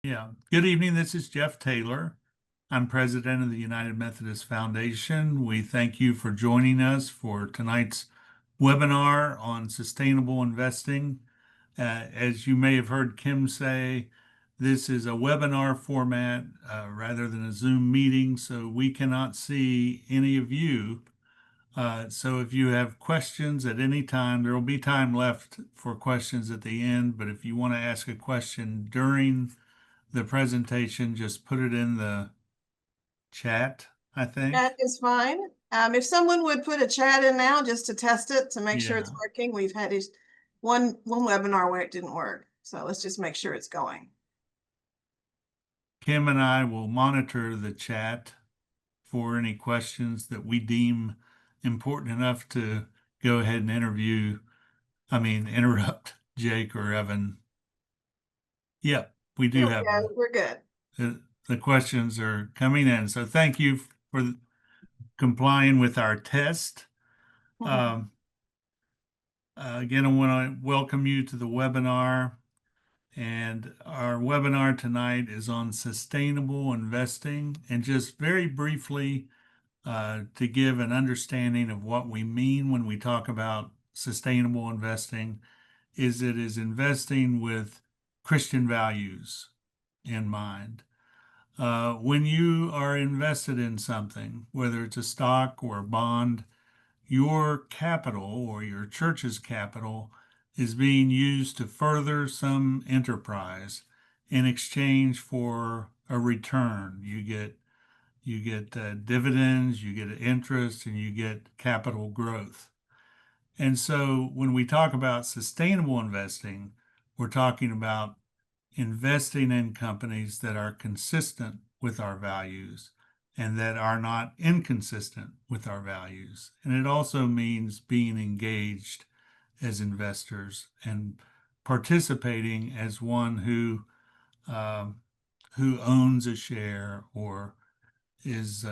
Yeah. Good evening. This is Jeff Taylor. I'm president of the United Methodist Foundation. We thank you for joining us for tonight's webinar on sustainable investing. As you may have heard Kim say, this is a webinar format rather than a Zoom meeting, so we cannot see any of you. So if you have questions at any time, there will be time left for questions at the end, but if you want to ask a question during the presentation, just put it in the chat, I think. That is fine. If someone would put a chat in now just to test it to make sure it's Yeah. working. We've had one webinar where it didn't work. So let's just make sure it's going. Kim and I will monitor the chat for any questions that we deem important enough to go ahead and interrupt Jake or Evan. Yep, we do have We're good. the questions are coming in. So thank you for complying with our test. Um, Again, I want to welcome you to the webinar. And our webinar tonight is on sustainable investing. And just very briefly, to give an understanding of what we mean when we talk about sustainable investing, is it is investing with Christian values in mind. When you are invested in something, whether it's a stock or a bond, your capital or your church's capital is being used to further some enterprise in exchange for a return. You get dividends, you get interest, and you get capital growth. And so when we talk about sustainable investing, we're talking about investing in companies that are consistent with our values and that are not inconsistent with our values. And it also means being engaged as investors and participating as one who owns a share or is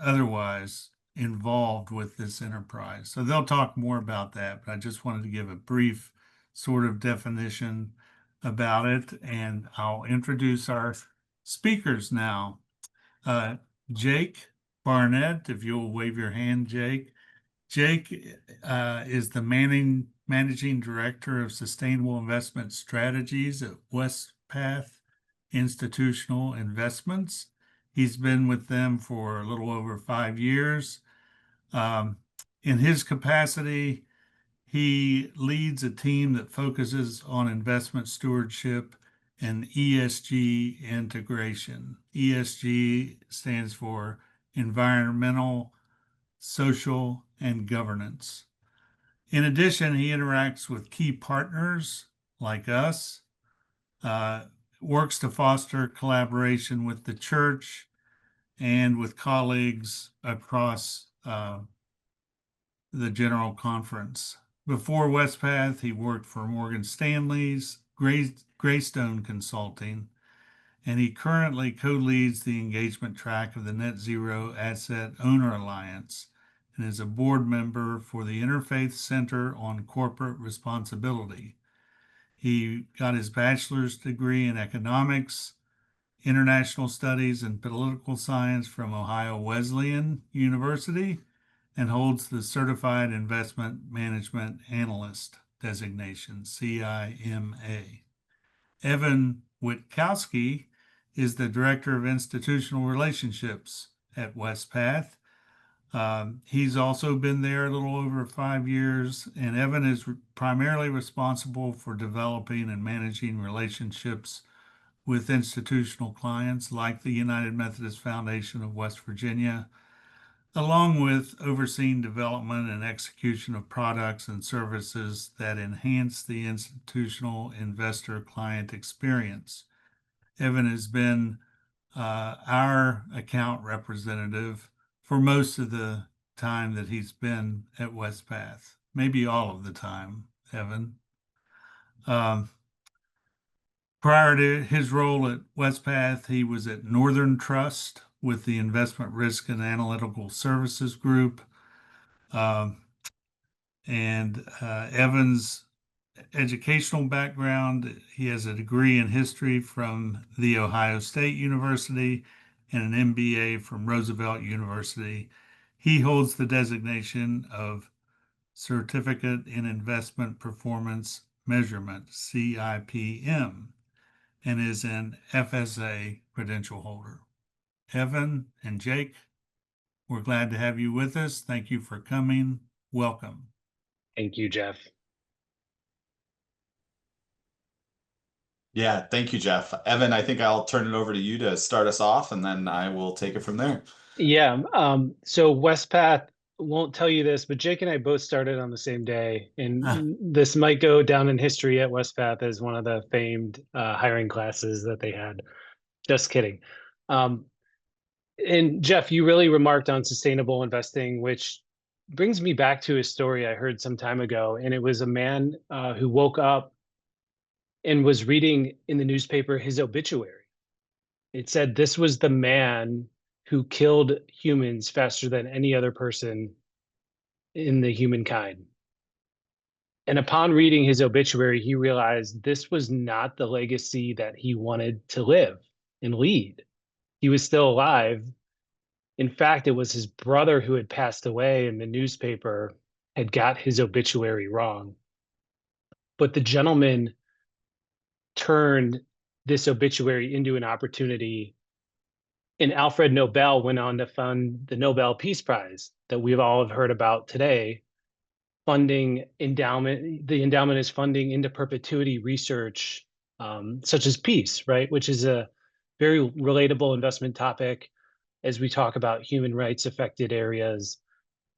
otherwise involved with this enterprise. So they'll talk more about that, but I just wanted to give a brief sort of definition about it, and I'll introduce our speakers now. Jake Barnett, if you'll wave your hand, Jake. Jake is the managing director of sustainable investment strategies at Wespath Institutional Investments. He's been with them for a little over 5 years. In his capacity, he leads a team that focuses on investment stewardship and ESG integration. ESG stands for environmental, social, and governance. In addition, he interacts with key partners like us, works to foster collaboration with the church and with colleagues across the General Conference. Before Wespath, he worked for Morgan Stanley's Greystone Consulting, and he currently co-leads the engagement track of the Net Zero Asset Owner Alliance and is a board member for the Interfaith Center on Corporate Responsibility. He got his bachelor's degree in economics, international studies, and political science from Ohio Wesleyan University and holds the Certified Investment Management Analyst designation, CIMA. Evan Witkowski is the Director of Institutional Relationships at Wespath. He's also been there a little over 5 years, and Evan is primarily responsible for developing and managing relationships with institutional clients like the United Methodist Foundation of West Virginia, along with overseeing development and execution of products and services that enhance the institutional investor client experience. Evan has been our account representative for most of the time that he's been at Wespath, maybe all of the time, Evan. Prior to his role at Wespath, he was at Northern Trust with the Investment Risk and Analytical Services Group. And Evan's educational background. He has a degree in history from The Ohio State University and an MBA from Roosevelt University. He holds the designation of Certificate in Investment Performance Measurement, CIPM, and is an FSA credential holder. Evan and Jake, we're glad to have you with us. Thank you for coming. Welcome. Thank you, Jeff. Yeah, thank you, Jeff. Evan, I think I'll turn it over to you to start us off, and then I will take it from there. Yeah, so Wespath won't tell you this, but Jake and I both started on the same day, and this might go down in history at Wespath as one of the famed hiring classes that they had. Just kidding. And Jeff, you really remarked on sustainable investing, which brings me back to a story I heard some time ago, and it was a man who woke up and was reading in the newspaper his obituary. It said this was the man who killed humans faster than any other person in the humankind. And upon reading his obituary, he realized this was not the legacy that he wanted to live and lead. He was still alive. In fact, it was his brother who had passed away, and the newspaper had got his obituary wrong. But the gentleman turned this obituary into an opportunity. And Alfred Nobel went on to fund the Nobel Peace Prize that we've all heard about today. Funding endowment, the endowment is funding into perpetuity research, such as peace, right? Which is a very relatable investment topic as we talk about human rights affected areas.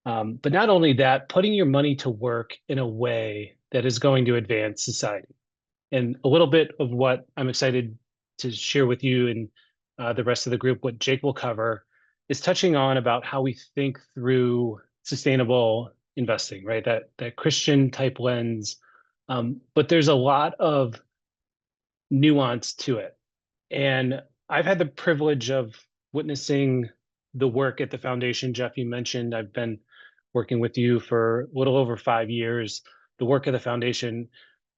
But not only that, putting your money to work in a way that is going to advance society. And a little bit of what I'm excited to share with you and the rest of the group, what Jake will cover, is touching on about how we think through sustainable investing, right? That Christian type lens. But there's a lot of nuance to it. And I've had the privilege of witnessing the work at the foundation. Jeff, you mentioned I've been working with you for a little over 5 years. The work of the foundation,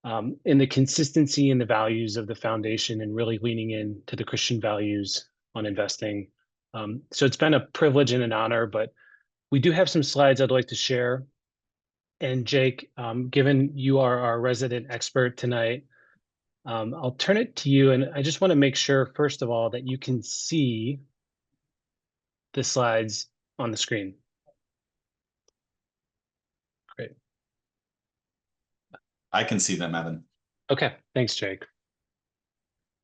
and the consistency in the values of the foundation, and really leaning into the Christian values on investing. So it's been a privilege and an honor, but we do have some slides I'd like to share. And Jake, given you are our resident expert tonight, I'll turn it to you. And I just want to make sure, first of all, that you can see the slides on the screen. Great. I can see them, Evan. Okay, thanks, Jake.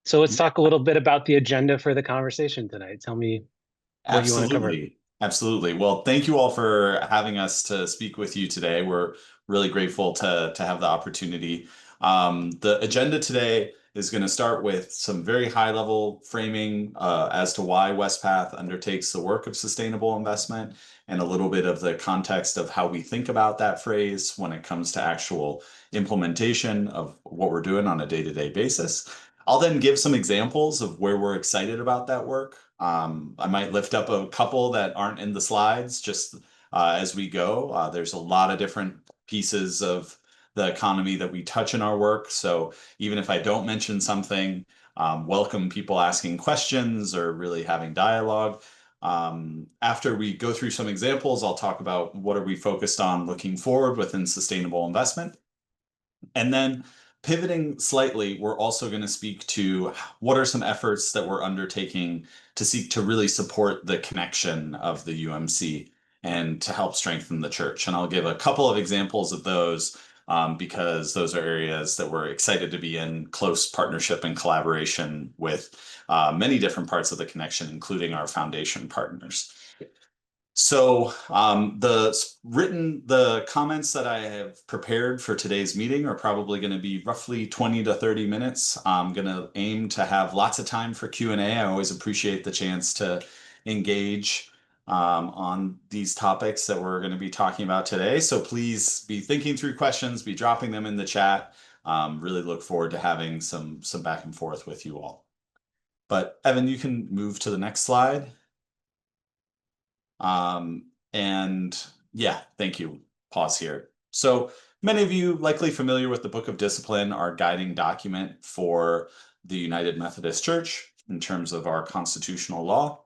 So let's talk a little bit about the agenda for the conversation tonight. Tell me what you want to cover. Absolutely. Absolutely. Well, thank you all for having us to speak with you today. We're really grateful to have the opportunity. The agenda today is going to start with some very high level framing as to why Wespath undertakes the work of sustainable investment, and a little bit of the context of how we think about that phrase when it comes to actual implementation of what we're doing on a day-to-day basis. I'll then give some examples of where we're excited about that work. I might lift up a couple that aren't in the slides just as we go. There's a lot of different pieces of the economy that we touch in our work. So even if I don't mention something, welcome people asking questions or really having dialogue. After we go through some examples, I'll talk about what are we focused on looking forward within sustainable investment. And then pivoting slightly, we're also going to speak to what are some efforts that we're undertaking to seek to really support the connection of the UMC and to help strengthen the church. And I'll give a couple of examples of those because those are areas that we're excited to be in close partnership and collaboration with many different parts of the connection, including our foundation partners. So the comments that I have prepared for today's meeting are probably going to be roughly 20 to 30 minutes. I'm going to aim to have lots of time for Q&A. I always appreciate the chance to engage on these topics that we're going to be talking about today. So please be thinking through questions, be dropping them in the chat. Really look forward to having some back and forth with you all. But Evan, you can move to the next slide. And yeah, thank you. Pause here. So Many of you likely familiar with the Book of Discipline, our guiding document for the United Methodist Church in terms of our constitutional law.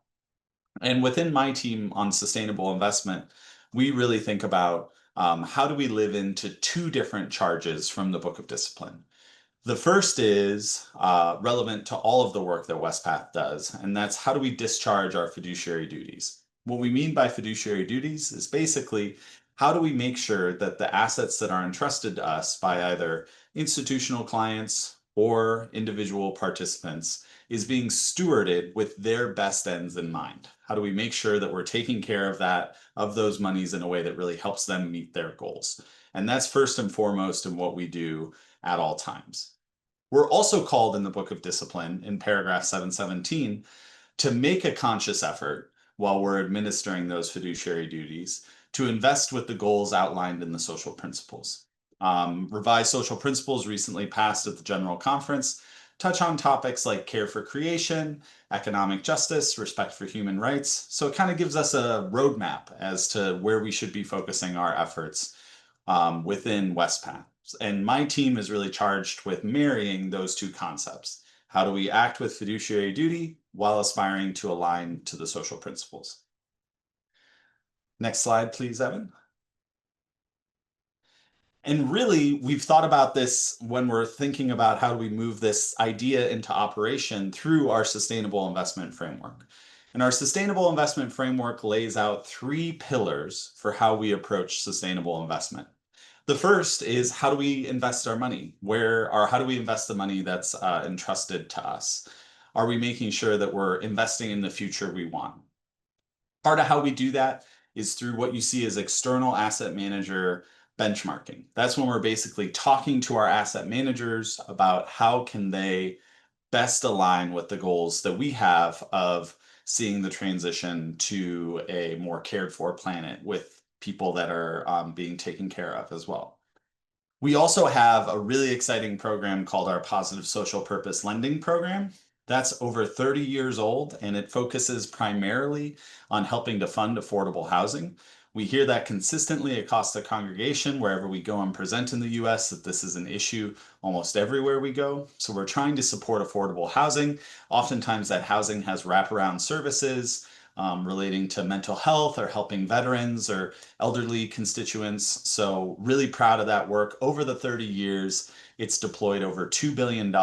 And within my team on sustainable investment, we really think about how do we live into two different charges from the Book of Discipline. The first is relevant to all of the work that Wespath does, and that's how do we discharge our fiduciary duties? What we mean by fiduciary duties is basically how do we make sure that the assets that are entrusted to us by either institutional clients or individual participants is being stewarded with their best ends in mind? How do we make sure that we're taking care of those monies in a way that really helps them meet their goals? And that's first and foremost in what we do at all times. We're also called in the Book of Discipline in paragraph 717 to make a conscious effort while we're administering those fiduciary duties to invest with the goals outlined in the social principles. Revised social principles recently passed at the General Conference touch on topics like care for creation, economic justice, respect for human rights. So it kind of gives us a roadmap as to where we should be focusing our efforts within Wespath. And my team is really charged with marrying those two concepts. How do we act with fiduciary duty while aspiring to align to the social principles? Next slide, please, Evan. And really, we've thought about this when we're thinking about how do we move this idea into operation through our sustainable investment framework. And our sustainable investment framework lays out three pillars for how we approach sustainable investment. The first is how do we invest our money? How do we invest the money that's entrusted to us? Are we making sure that we're investing in the future we want? Part of how we do that is through what you see as external asset manager benchmarking. That's when we're basically talking to our asset managers about how can they best align with the goals that we have of seeing the transition to a more cared for planet with people that are being taken care of as well. We also have a really exciting program called our Positive Social Purpose Lending Program. That's over 30 years old, and it focuses primarily on helping to fund affordable housing. We hear that consistently across the congregation wherever we go and present in the US that this is an issue almost everywhere we go. So we're trying to support affordable housing. Oftentimes that housing has wraparound services relating to mental health or helping veterans or elderly constituents. So really proud of that work. Over the 30 years, it's deployed over $2 billion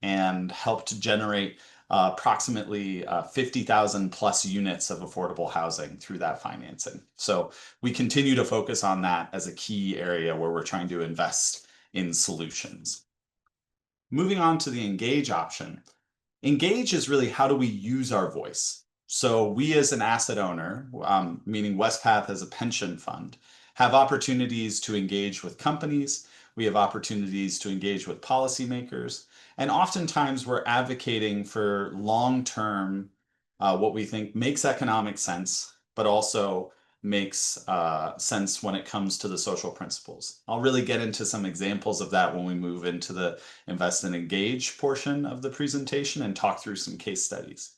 and helped generate approximately 50,000 plus units of affordable housing through that financing. So we continue to focus on that as a key area where we're trying to invest in solutions. Moving on to the engage option. Engage is really how do we use our voice? So we as an asset owner, meaning Wespath as a pension fund, have opportunities to engage with companies. We have opportunities to engage with policymakers. And oftentimes we're advocating for long-term, what we think makes economic sense, but also makes sense when it comes to the social principles. I'll really get into some examples of that when we move into the Invest and Engage portion of the presentation and talk through some case studies.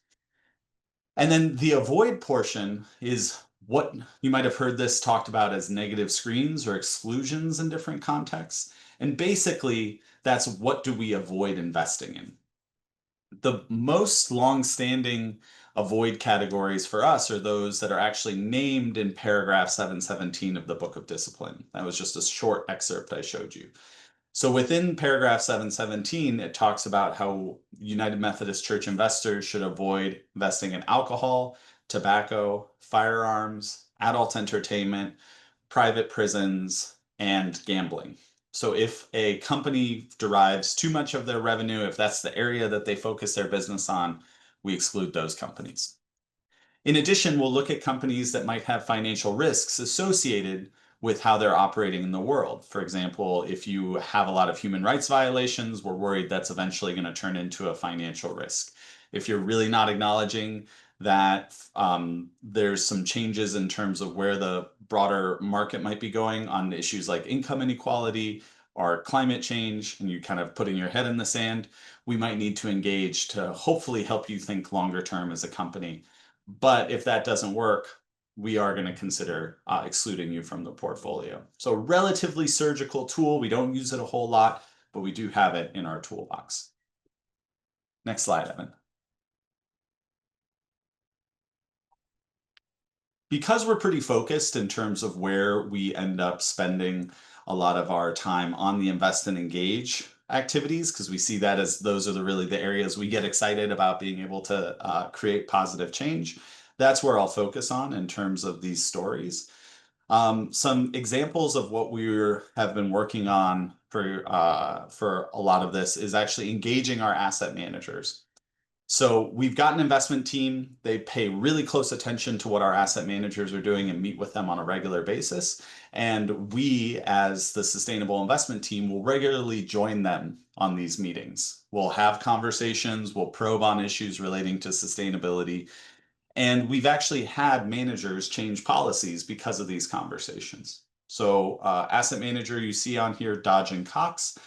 And then the avoid portion is what you might have heard this talked about as negative screens or exclusions in different contexts. And basically, that's what do we avoid investing in? The most long-standing avoid categories for us are those that are actually named in paragraph 717 of the Book of Discipline. That was just a short excerpt I showed you. So within paragraph 717, it talks about how United Methodist Church investors should avoid investing in alcohol, tobacco, firearms, adult entertainment, private prisons, and gambling. So if a company derives too much of their revenue, if that's the area that they focus their business on, we exclude those companies. In addition, we'll look at companies that might have financial risks associated with how they're operating in the world. For example, if you have a lot of human rights violations, we're worried that's eventually going to turn into a financial risk. If you're really not acknowledging that there's some changes in terms of where the broader market might be going on issues like income inequality or climate change, and you're kind of putting your head in the sand, we might need to engage to hopefully help you think longer term as a company. But if that doesn't work, we are going to consider excluding you from the portfolio. So relatively surgical tool. We don't use it a whole lot, but we do have it in our toolbox. Next slide, Evan. Because we're pretty focused in terms of where we end up spending a lot of our time on the invest and engage activities, because we see that as those are really the areas we get excited about being able to create positive change. That's where I'll focus on in terms of these stories. Some examples of what we have been working on for a lot of this is actually engaging our asset managers. So we've got an investment team. They pay really close attention to what our asset managers are doing and meet with them on a regular basis. And we, as the sustainable investment team, will regularly join them on these meetings. We'll have conversations, we'll probe on issues relating to sustainability. And we've actually had managers change policies because of these conversations. So asset manager you see on here, Dodge & Cox.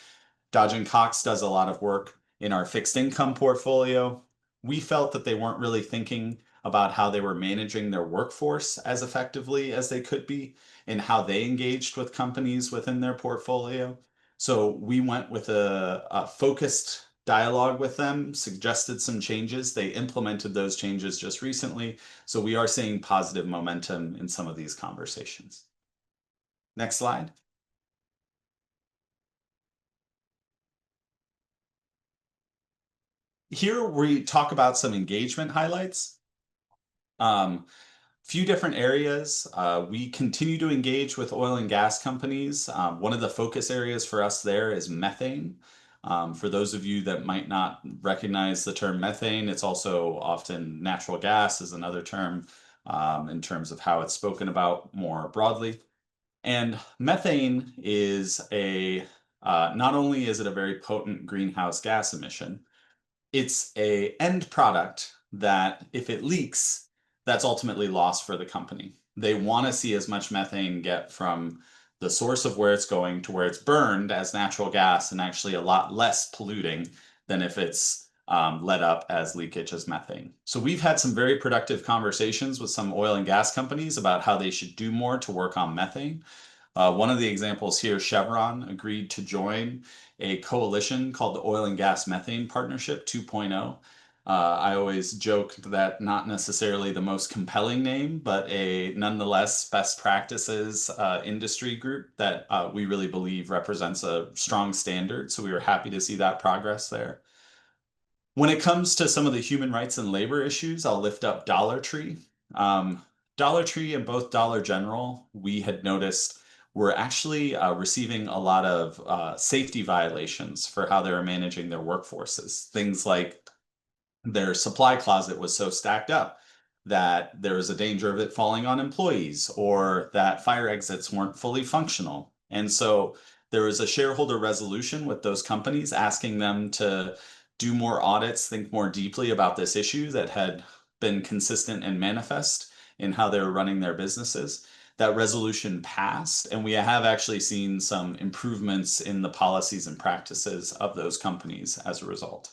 Dodge & Cox does a lot of work in our fixed income portfolio. We felt that they weren't really thinking about how they were managing their workforce as effectively as they could be and how they engaged with companies within their portfolio. So we went with a focused dialogue with them, suggested some changes. They implemented those changes just recently. So we are seeing positive momentum in some of these conversations. Next slide. Here we talk about some engagement highlights. Few different areas. We continue to engage with oil and gas companies. One of the focus areas for us there is methane. For those of you that might not recognize the term methane, it's also often natural gas is another term in terms of how it's spoken about more broadly. And methane is not only is it a very potent greenhouse gas emission, it's an end product that if it leaks, that's ultimately loss for the company. They want to see as much methane get from the source of where it's going to where it's burned as natural gas and actually a lot less polluting than if it's let up as leakage as methane. So we've had some very productive conversations with some oil and gas companies about how they should do more to work on methane. One of the examples here, Chevron agreed to join a coalition called the Oil and Gas Methane Partnership 2.0. I always joke that not necessarily the most compelling name, but a nonetheless best practices industry group that we really believe represents a strong standard. So we were happy to see that progress there. When it comes to some of the human rights and labor issues, I'll lift up Dollar Tree. Dollar Tree and both Dollar General, we had noticed were actually receiving a lot of safety violations for how they were managing their workforces. Things like their supply closet was so stacked up that there was a danger of it falling on employees or that fire exits weren't fully functional. And so there was a shareholder resolution with those companies asking them to do more audits, think more deeply about this issue that had been consistent and manifest in how they were running their businesses. That resolution passed, and we have actually seen some improvements in the policies and practices of those companies as a result.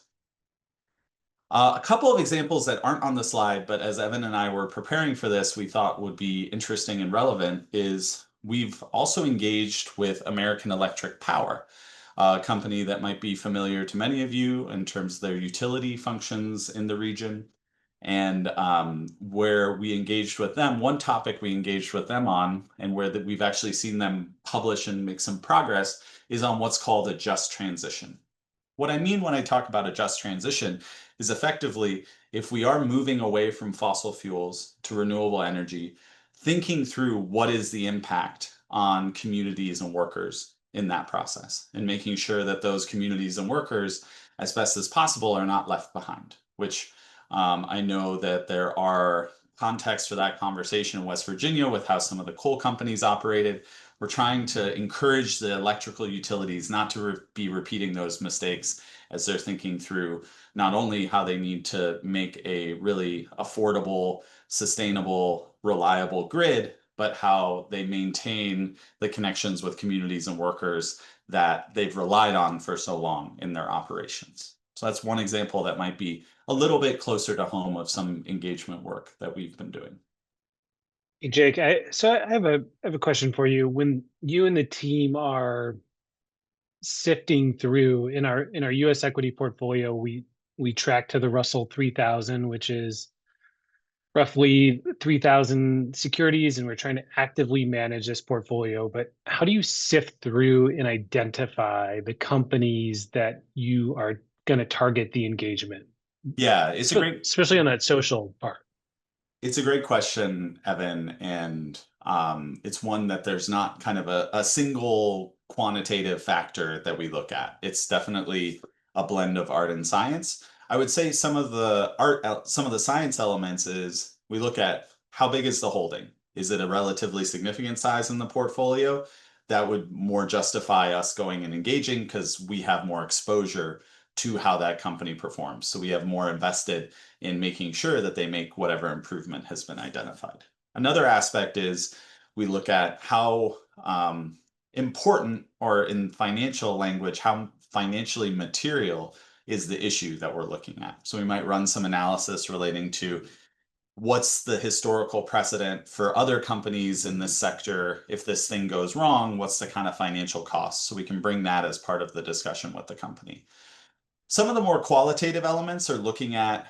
A couple of examples that aren't on the slide, but as Evan and I were preparing for this, we thought would be interesting and relevant is we've also engaged with American Electric Power, a company that might be familiar to many of you in terms of their utility functions in the region. And where we engaged with them, one topic we engaged with them on, and where we've actually seen them publish and make some progress, is on what's called a just transition. What I mean when I talk about a just transition is effectively, if we are moving away from fossil fuels to renewable energy, thinking through what is the impact on communities and workers in that process, and making sure that those communities and workers, as best as possible, are not left behind, which I know that there are contexts for that conversation in West Virginia with how some of the coal companies operated. We're trying to encourage the electrical utilities not to be repeating those mistakes as they're thinking through not only how they need to make a really affordable, sustainable, reliable grid, but how they maintain the connections with communities and workers that they've relied on for so long in their operations. So that's one example that might be a little bit closer to home of some engagement work that we've been doing. Hey, Jake, I have a question for you. When you and the team are sifting through in our US equity portfolio, we track to the Russell 3000, which is roughly 3,000 securities, and we're trying to actively manage this portfolio. But how do you sift through and identify the companies that you are going to target the engagement, Yeah, it's a great especially on that social part? It's a great question, Evan, and it's one that there's not kind of a single quantitative factor that we look at. It's definitely a blend of art and science. I would say some of the science elements is we look at how big is the holding? Is it a relatively significant size in the portfolio? That would more justify us going and engaging because we have more exposure to how that company performs. So we have more invested in making sure that they make whatever improvement has been identified. Another aspect is we look at how important, or in financial language, how financially material is the issue that we're looking at. So we might run some analysis relating to what's the historical precedent for other companies in this sector. If this thing goes wrong, what's the kind of financial cost? So we can bring that as part of the discussion with the company. Some of the more qualitative elements are looking at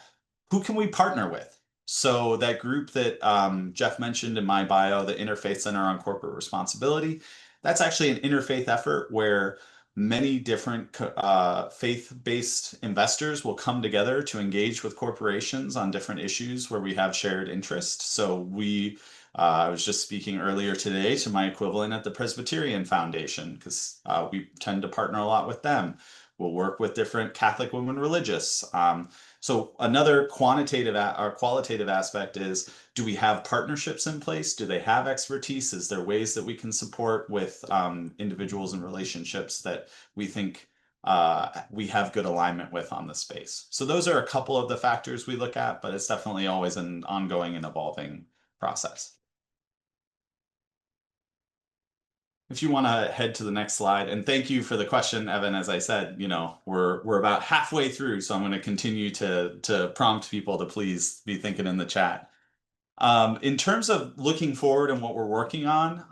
who can we partner with. So that group that Jeff mentioned in my bio, the Interfaith Center on Corporate Responsibility, that's actually an interfaith effort where many different faith-based investors will come together to engage with corporations on different issues where we have shared interest. So I was just speaking earlier today to my equivalent at the Presbyterian Foundation because we tend to partner a lot with them. We'll work with different Catholic women religious. So another qualitative aspect is, do we have partnerships in place? Do they have expertise? Is there ways that we can support with individuals and relationships that we think we have good alignment with on the space? So those are a couple of the factors we look at, but it's definitely always an ongoing and evolving process. If you want to head to the next slide, and thank you for the question, Evan. As I said, we're about halfway through, so I'm going to continue to prompt people to please be thinking in the chat. In terms of looking forward and what we're working on,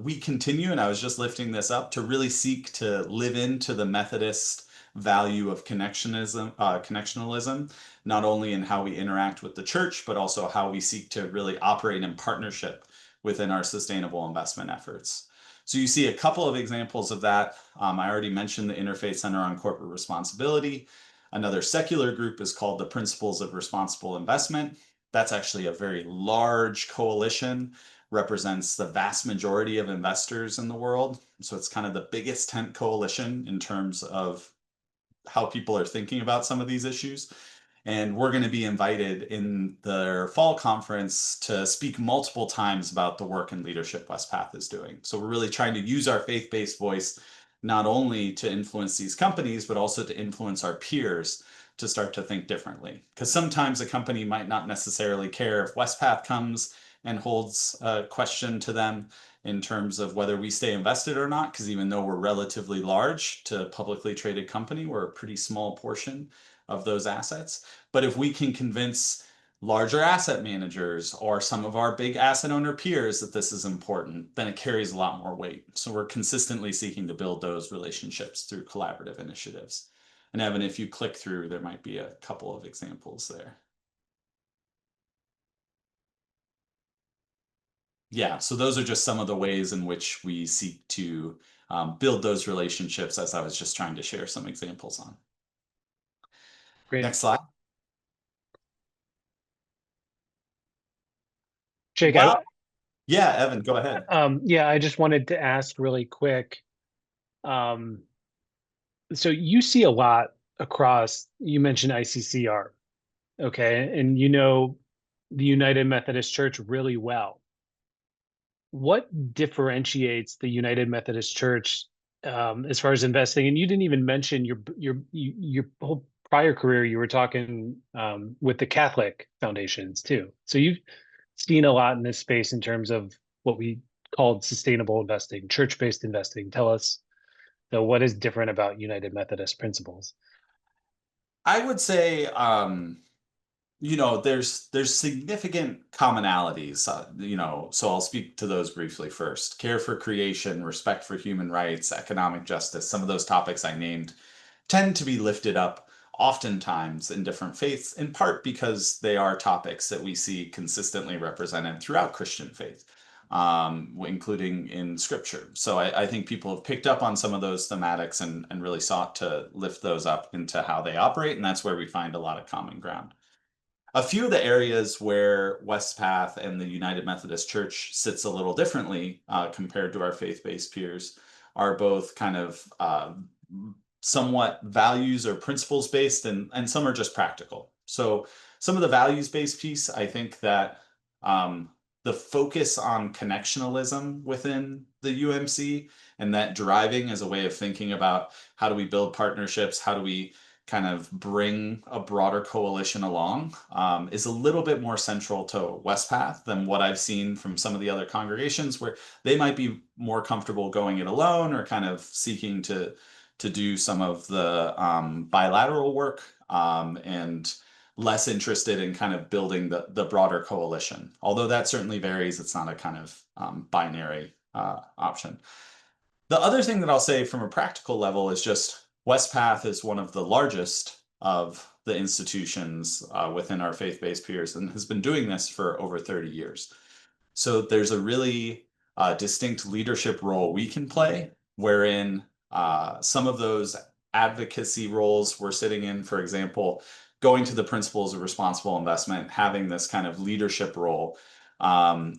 we continue, and I was just lifting this up, to really seek to live into the Methodist value of connectionalism, not only in how we interact with the church, but also how we seek to really operate in partnership within our sustainable investment efforts. So you see a couple of examples of that. I already mentioned the Interfaith Center on Corporate Responsibility. Another secular group is called the Principles of Responsible Investment. That's actually a very large coalition, represents the vast majority of investors in the world. So it's kind of the biggest tent coalition in terms of how people are thinking about some of these issues. And we're going to be invited in their fall conference to speak multiple times about the work and leadership Wespath is doing. So we're really trying to use our faith-based voice not only to influence these companies, but also to influence our peers to start to think differently. Because sometimes a company might not necessarily care if Wespath comes and holds a question to them in terms of whether we stay invested or not, because even though we're relatively large to a publicly traded company, we're a pretty small portion of those assets. But if we can convince larger asset managers or some of our big asset owner peers that this is important, then it carries a lot more weight. So we're consistently seeking to build those relationships through collaborative initiatives. And Evan, if you click through, there might be a couple of examples there. Yeah, so those are just some of the ways in which we seek to build those relationships, as I was just trying to share some examples on. Great. Next slide. Jake, Wow. Yeah, Evan, go ahead. I just wanted to ask really quick. So you see a lot across, you mentioned ICCR, okay, and the United Methodist Church really well. What differentiates the United Methodist Church as far as investing? And you didn't even mention your whole prior career. You were talking with the Catholic foundations too. So you've seen a lot in this space in terms of what we called sustainable investing, church-based investing. Tell us, what is different about United Methodist principles? I would say there's significant commonalities, so I'll speak to those briefly first. Care for creation, respect for human rights, economic justice, some of those topics I named tend to be lifted up oftentimes in different faiths, in part because they are topics that we see consistently represented throughout Christian faith, including in scripture. So I think people have picked up on some of those thematics and really sought to lift those up into how they operate, and that's where we find a lot of common ground. A few of the areas where Wespath and the United Methodist Church sits a little differently compared to our faith-based peers are both kind of somewhat values or principles based, and some are just practical. So some of the values based piece, I think that the focus on connectionalism within the UMC and that driving as a way of thinking about how do we build partnerships, how do we kind of bring a broader coalition along, is a little bit more central to Wespath than what I've seen from some of the other congregations, where they might be more comfortable going it alone or kind of seeking to do some of the bilateral work, and less interested in kind of building the broader coalition. Although that certainly varies, it's not a kind of binary option. The other thing that I'll say from a practical level is just Wespath is one of the largest of the institutions within our faith-based peers and has been doing this for over 30 years. So there's a really distinct leadership role we can play, wherein some of those advocacy roles we're sitting in, for example, going to the principles of responsible investment, having this kind of leadership role,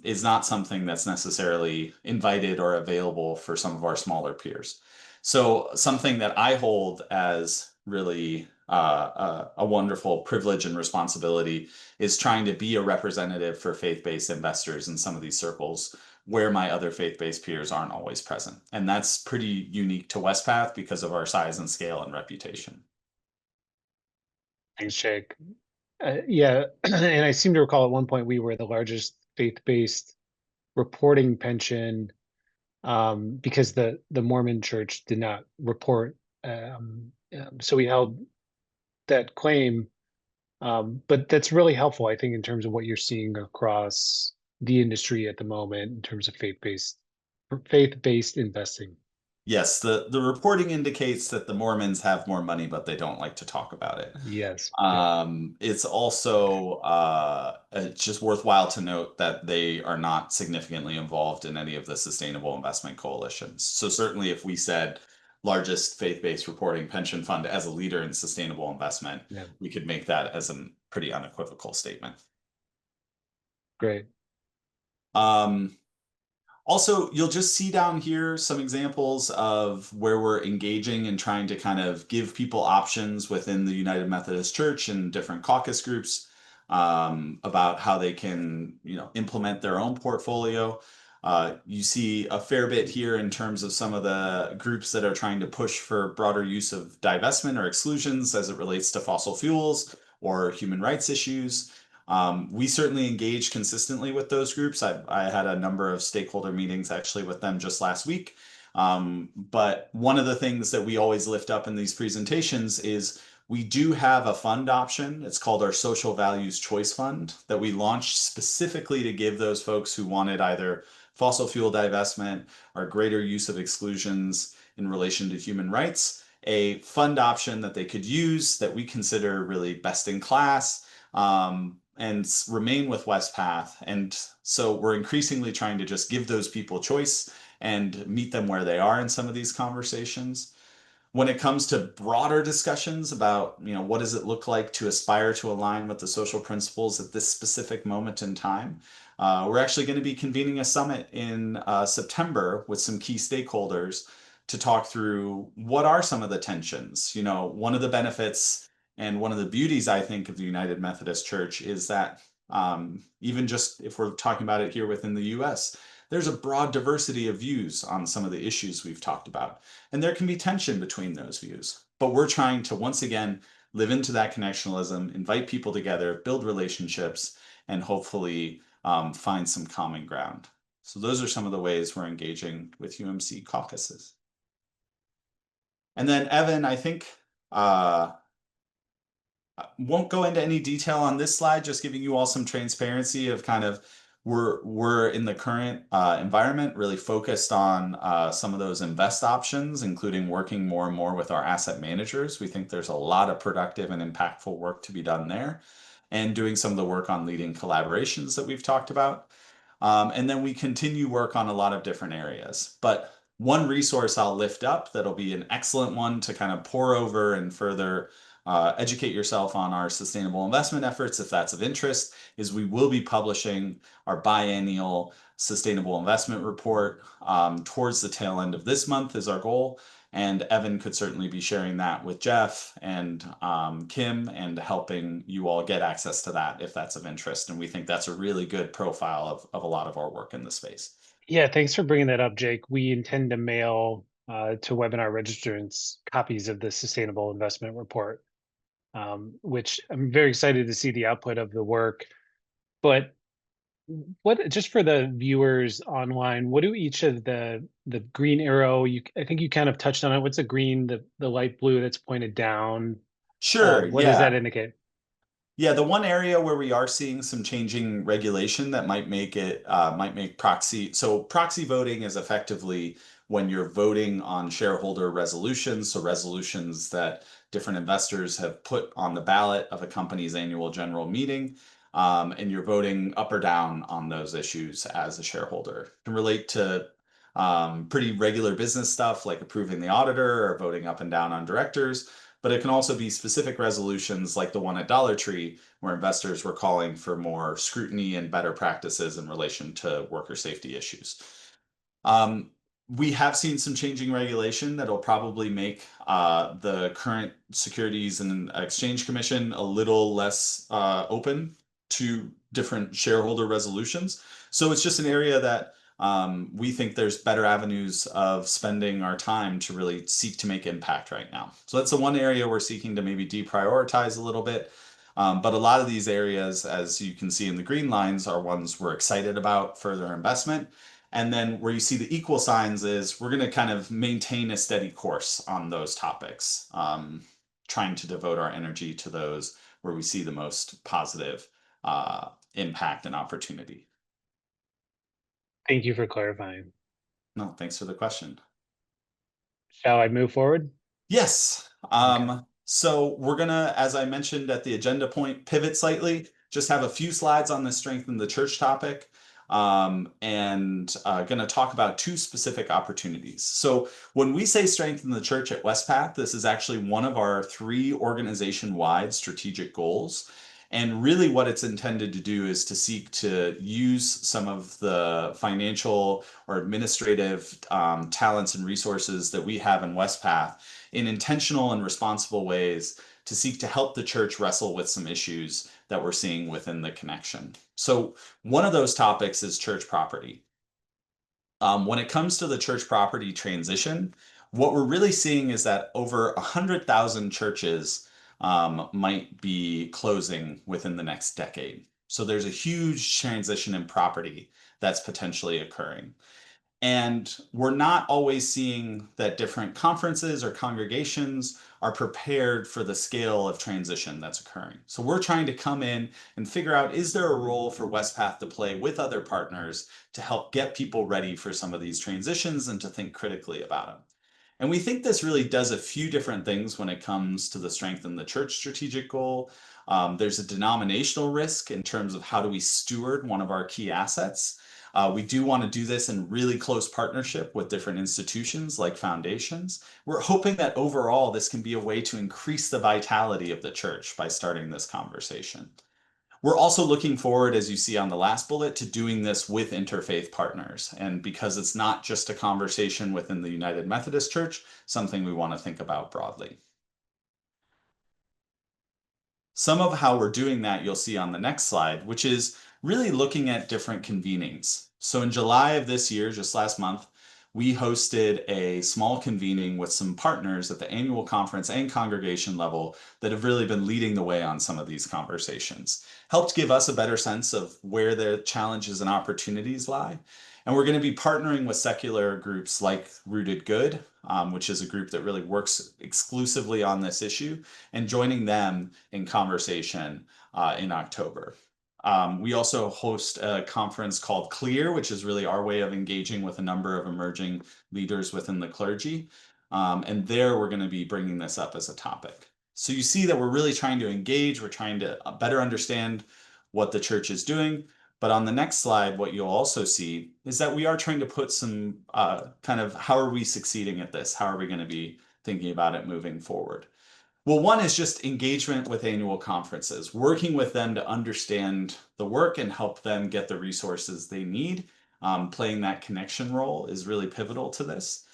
is not something that's necessarily invited or available for some of our smaller peers. So something that I hold as really a wonderful privilege and responsibility is trying to be a representative for faith-based investors in some of these circles where my other faith-based peers aren't always present. And that's pretty unique to Wespath because of our size and scale and reputation. Thanks, Jake. Yeah, and I seem to recall at one point we were the largest faith-based reporting pension, because the Mormon Church did not report. So we held that claim. But that's really helpful, I think, in terms of what you're seeing across the industry at the moment in terms of faith-based investing. Yes, the reporting indicates that the Mormons have more money, but they don't like to talk about it. Yes. Yeah. It's also it's just worthwhile to note that they are not significantly involved in any of the sustainable investment coalitions. So certainly if we said largest faith-based reporting pension fund as a leader in sustainable investment, Yeah. we could make that as a pretty unequivocal statement. Great. Also, you'll just see down here some examples of where we're engaging and trying to kind of give people options within the United Methodist Church and different caucus groups, about how they can, implement their own portfolio. You see a fair bit here in terms of some of the groups that are trying to push for broader use of divestment or exclusions as it relates to fossil fuels or human rights issues. We certainly engage consistently with those groups. I had a number of stakeholder meetings actually with them just last week. But one of the things that we always lift up in these presentations is we do have a fund option. It's called our Social Values Choice Fund that we launched specifically to give those folks who wanted either fossil fuel divestment or greater use of exclusions in relation to human rights, a fund option that they could use that we consider really best in class. And remain with Wespath. And so we're increasingly trying to just give those people choice and meet them where they are in some of these conversations. When it comes to broader discussions about, what does it look like to aspire to align with the social principles at this specific moment in time, we're actually going to be convening a summit in September with some key stakeholders to talk through what are some of the tensions. One of the benefits and one of the beauties, I think, of the United Methodist Church is that even just if we're talking about it here within the US, there's a broad diversity of views on some of the issues we've talked about. And there can be tension between those views. But we're trying to, once again, live into that connectionalism, invite people together, build relationships, and hopefully find some common ground. So those are some of the ways we're engaging with UMC caucuses. And then, Evan, I think Won't go into any detail on this slide, just giving you all some transparency of kind of we're in the current environment really focused on some of those invest options, including working more and more with our asset managers. We think there's a lot of productive and impactful work to be done there, and doing some of the work on leading collaborations that we've talked about. And then we continue work on a lot of different areas. But one resource I'll lift up that'll be an excellent one to kind of pour over and further educate yourself on our sustainable investment efforts, if that's of interest, is we will be publishing our biennial sustainable investment report towards the tail end of this month is our goal. And Evan could certainly be sharing that with Jeff and Kim and helping you all get access to that if that's of interest. And we think that's a really good profile of a lot of our work in the space. Yeah, thanks for bringing that up, Jake. We intend to mail to webinar registrants copies of the Sustainable Investment Report, which I'm very excited to see the output of the work. But what, just for the viewers online, what do each of the green arrow, I think you kind of touched on it. What's the green, the light blue that's pointed down? Sure, What does yeah. that indicate? Yeah, the one area where we are seeing some changing regulation that might make it might make proxy. So proxy voting is effectively when you're voting on shareholder resolutions, so resolutions that different investors have put on the ballot of a company's annual general meeting, and you're voting up or down on those issues as a shareholder. It can relate to pretty regular business stuff like approving the auditor or voting up and down on directors, but it can also be specific resolutions like the one at Dollar Tree, where investors were calling for more scrutiny and better practices in relation to worker safety issues. We have seen some changing regulation that'll probably make the current Securities and Exchange Commission a little less open to different shareholder resolutions. So it's just an area that we think there's better avenues of spending our time to really seek to make impact right now. So that's the one area we're seeking to maybe deprioritize a little bit. But a lot of these areas, as you can see in the green lines, are ones we're excited about further investment. And then where you see the equal signs is we're going to kind of maintain a steady course on those topics, trying to devote our energy to those where we see the most positive impact and opportunity. Thank you for clarifying. No, thanks for the question. Shall I move forward? Yes. Okay. So we're gonna, as I mentioned at the agenda point, pivot slightly, just have a few slides on the strengthen the church topic, and gonna talk about two specific opportunities. So when we say strengthen the church at Wespath, this is actually one of our 3 organization-wide strategic goals. And really what it's intended to do is to seek to use some of the financial or administrative talents and resources that we have in Wespath in intentional and responsible ways to seek to help the church wrestle with some issues that we're seeing within the connection. So one of those topics is church property. When it comes to the church property transition, what we're really seeing is that over 100,000 churches might be closing within the next decade. So there's a huge transition in property that's potentially occurring. And we're not always seeing that different conferences or congregations are prepared for the scale of transition that's occurring. So we're trying to come in and figure out, is there a role for Wespath to play with other partners to help get people ready for some of these transitions and to think critically about them? And we think this really does a few different things when it comes to the strengthen the church strategic goal. There's a denominational risk in terms of how do we steward one of our key assets. We do want to do this in really close partnership with different institutions like foundations. We're hoping that overall this can be a way to increase the vitality of the church by starting this conversation. We're also looking forward, as you see on the last bullet, to doing this with interfaith partners. And because it's not just a conversation within the United Methodist Church, something we want to think about broadly. Some of how we're doing that you'll see on the next slide, which is really looking at different convenings. So in July of this year, just last month, we hosted a small convening with some partners at the annual conference and congregation level that have really been leading the way on some of these conversations. Helped give us a better sense of where the challenges and opportunities lie. And we're going to be partnering with secular groups like Rooted Good, which is a group that really works exclusively on this issue, and joining them in conversation in October. We also host a conference called Clear, which is really our way of engaging with a number of emerging leaders within the clergy. And there we're going to be bringing this up as a topic. So you see that we're really trying to engage, we're trying to better understand what the church is doing. But on the next slide, what you'll also see is that we are trying to put some kind of how are we succeeding at this? How are we going to be thinking about it moving forward? Well, one is just engagement with annual conferences, working with them to understand the work and help them get the resources they need. Playing that connection role is really pivotal to this.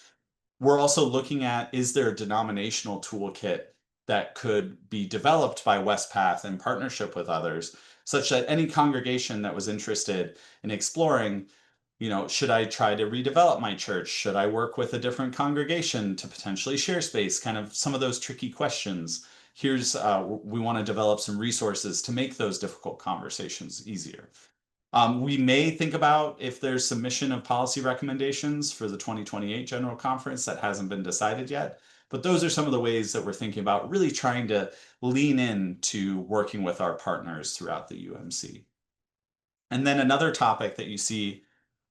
We're also looking at, is there a denominational toolkit that could be developed by Wespath in partnership with others, such that any congregation that was interested in exploring, should I try to redevelop my church? Should I work with a different congregation to potentially share space? Kind of some of those tricky questions. We want to develop some resources to make those difficult conversations easier. We may think about if there's submission of policy recommendations for the 2028 General Conference that hasn't been decided yet. But those are some of the ways that we're thinking about really trying to lean in to working with our partners throughout the UMC. And then another topic that you see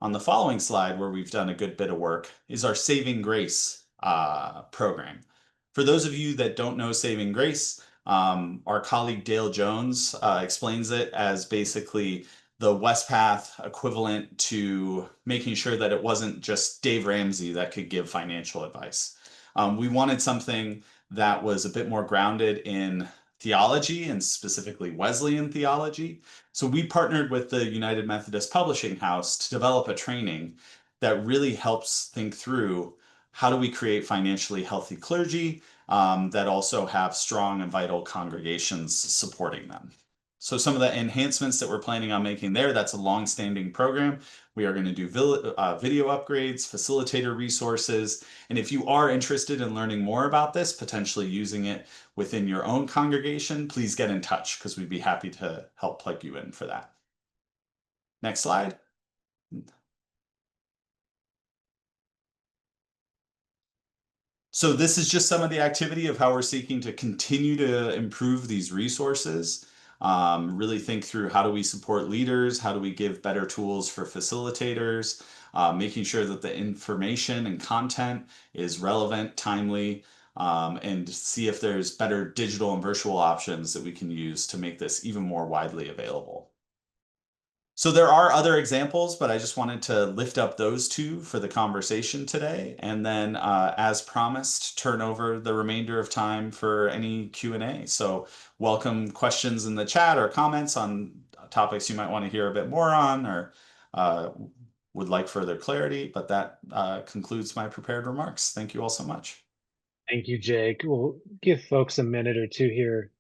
on the following slide where we've done a good bit of work is our Saving Grace program. For those of you that don't know Saving Grace, our colleague Dale Jones explains it as basically the Wespath equivalent to making sure that it wasn't just Dave Ramsey that could give financial advice. We wanted something that was a bit more grounded in theology and specifically Wesleyan theology. So we partnered with the United Methodist Publishing House to develop a training that really helps think through how do we create financially healthy clergy that also have strong and vital congregations supporting them. So some of the enhancements that we're planning on making there, that's a long-standing program. We are going to do video upgrades, facilitator resources. And if you are interested in learning more about this, potentially using it within your own congregation, please get in touch because we'd be happy to help plug you in for that. Next slide. So this is just some of the activity of how we're seeking to continue to improve these resources. Really think through how do we support leaders, how do we give better tools for facilitators, making sure that the information and content is relevant, timely, and see if there's better digital and virtual options that we can use to make this even more widely available. So there are other examples, but I just wanted to lift up those two for the conversation today. And then as promised, turn over the remainder of time for any Q&A. So welcome questions in the chat or comments on topics you might want to hear a bit more on or would like further clarity. But that concludes my prepared remarks. Thank you all so much. Thank you, Jake. We'll give folks a minute or two here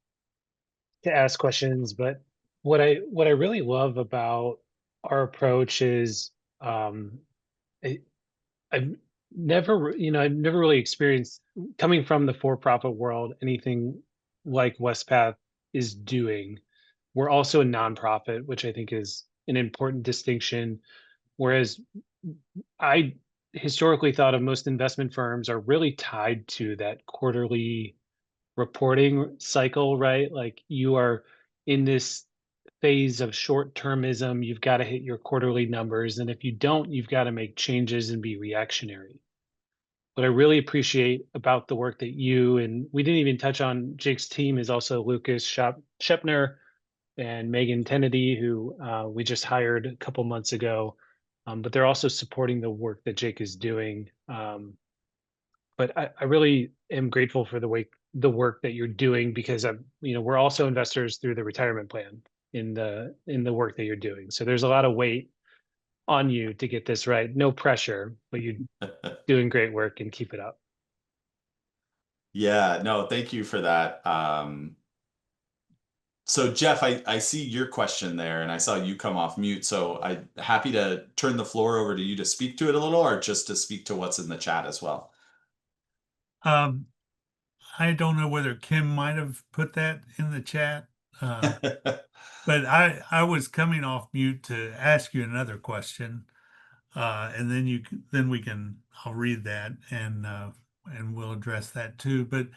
to ask questions, but what I really love about our approach is I've never really experienced, coming from the for-profit world, anything like Wespath is doing. We're also a nonprofit, which I think is an important distinction. Whereas I historically thought of most investment firms are really tied to that quarterly reporting cycle, right? Like you are in this phase of short-termism, you've got to hit your quarterly numbers. And if you don't, you've got to make changes and be reactionary. What I really appreciate about the work that you, and we didn't even touch on, Jake's team is also Lucas Shepner and Megan Kennedy, who we just hired a couple months ago. But they're also supporting the work that Jake is doing. But I really am grateful for the work that you're doing because we're also investors through the retirement plan in the work that you're doing. So there's a lot of weight on you to get this right. No pressure, but you're doing great work and keep it up. Yeah, no, thank you for that. So Jeff, I see your question there and I saw you come off mute. So I'm happy to turn the floor over to you to speak to it a little or just to speak to what's in the chat as well. I don't know whether Kim might have put that in the chat, but I was coming off mute to ask you another question. And then then we can, I'll read that and we'll address that too. But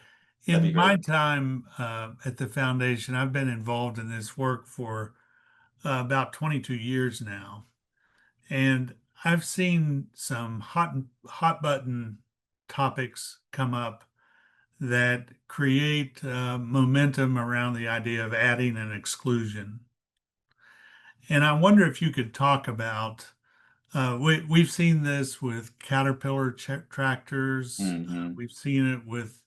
That'd be in great. my time at the foundation, I've been involved in this work for about 22 years now. And I've seen some hot button topics come up that create momentum around the idea of adding an exclusion. And I wonder if you could talk about, we've seen this with Caterpillar tractors. Hmm. We've seen it with